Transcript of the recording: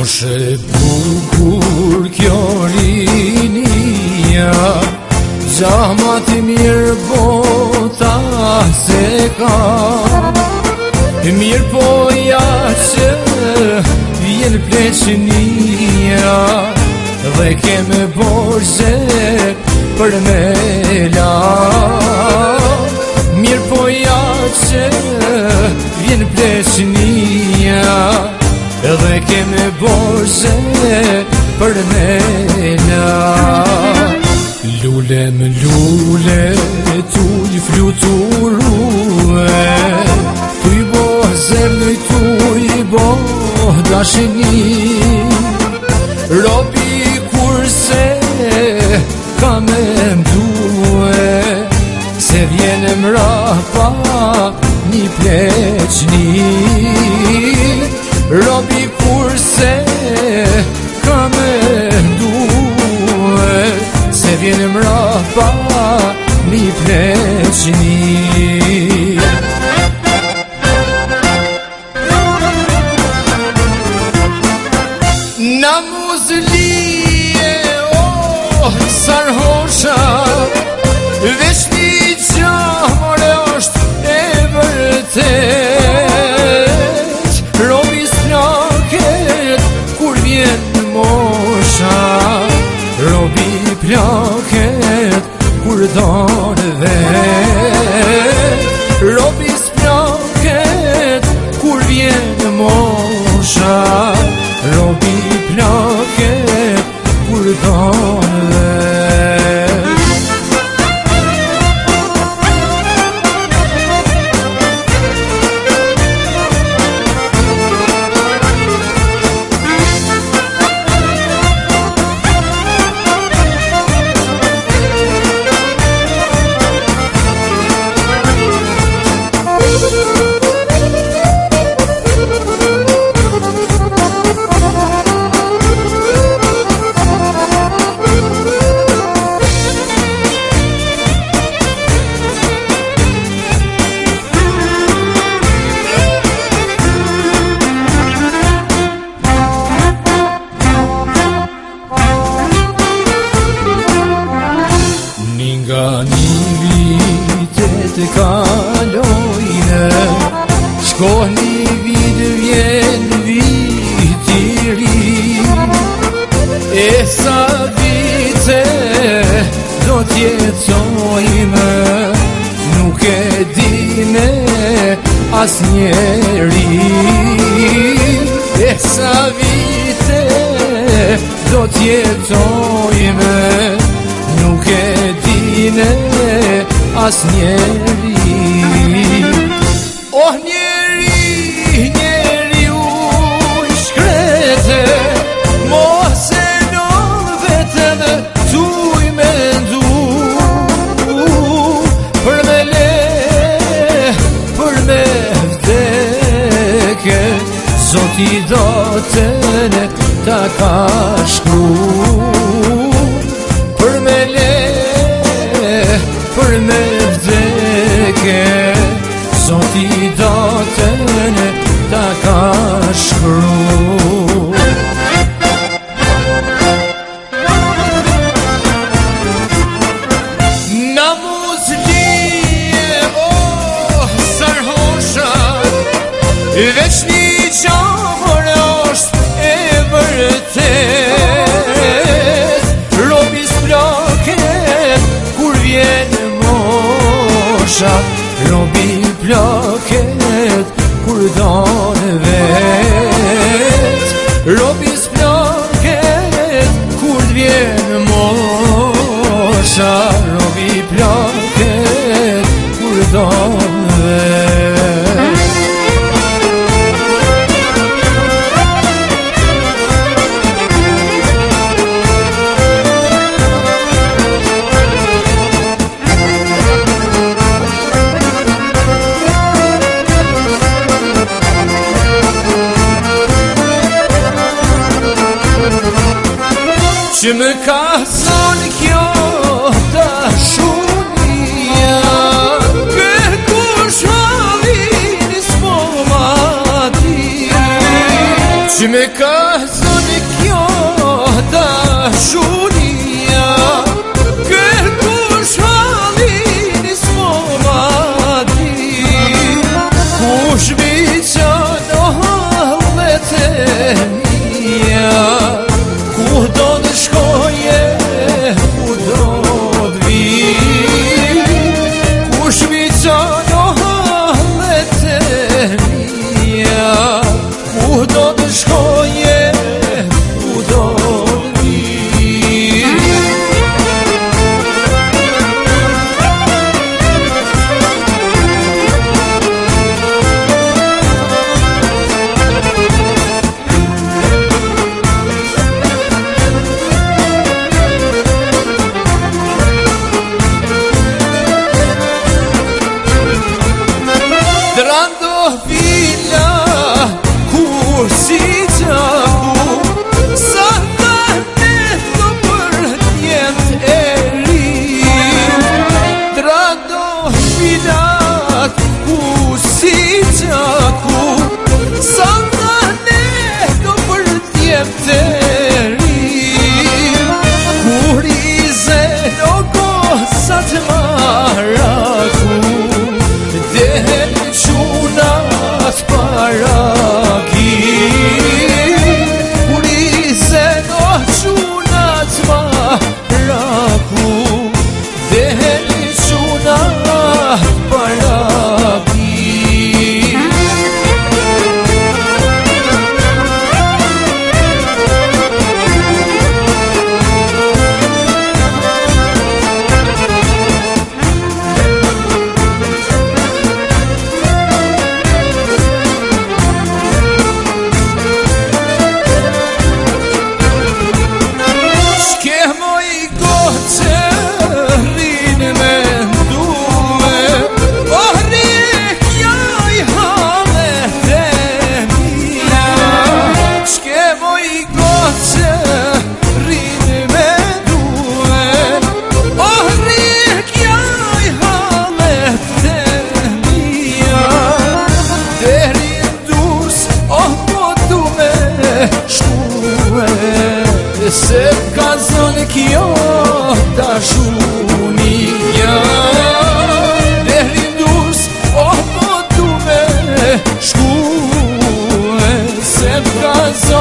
Mosh e bukur kjo rinia, gjamat i mirë bota se ka. Mirë po ja që vjen pleqënia, dhe keme borgje për me la. Mirë po ja që vjen pleqënia, edhe keme borgje për me la. Lule më lule tuj fluturue, tuj bo zemnë tuj bo dashni. Robi kurse ka me mdue, se vjene mrapa një pleqni. Robi kurse ka me mdue, se vjene mrapa një pleqni. Na muzlije, sarhosha, veç një gjamore është e vërtet. Robi s'plaket kur vjen mosha, robi plaket kur donë vet. Robi s'plaket kur vjen mosha, robi plaket kur donë vet. Nga një vitet kalojnë, shkoh një vit vjen viti ri. E sa vite do t'jetojmë, nuk e dine as njeri. E sa vite do t'jetojmë, nuk e dine as njeri. Oh njeri, njeri u shkrete, mos e në vetën tuj me ndu. Për me le, për me vdeke, Zoti dotën ta ka shkru. Për me le, për me vdeke, Zoti dotën ta ka shkru. Na muzlije, sarhosha, veç një gjamore është e vërtet. Robi s'plaket kur vjen mosha, robi plaket kur donë vet. Robi s'plaket kur vjen mosha, robi plaket kur donë vet. Që më ka thonë kjo dashuria, kërkush ma vini s'po ma ti. Që me ka zonë kjo dashuria, kërkush halin ismolati, kush viçan o hallet e mija, ku do të shkoje, ku do të vi, kush viçan o hallet e mija, ku do të shkoje, ku do të vi. Drando vila kur si qaku, sa ta neto për tjetë e ri. Drando vila kur si qaku, sa ta neto për tjetë e ri. Kur i zeno gosat maraku, dehen qunat paraki, kur i zeno qunat maraku, dehen qunat paraki. Se ka zonë kjo dashuria, deri ndus o po du me shkue, se ka zonë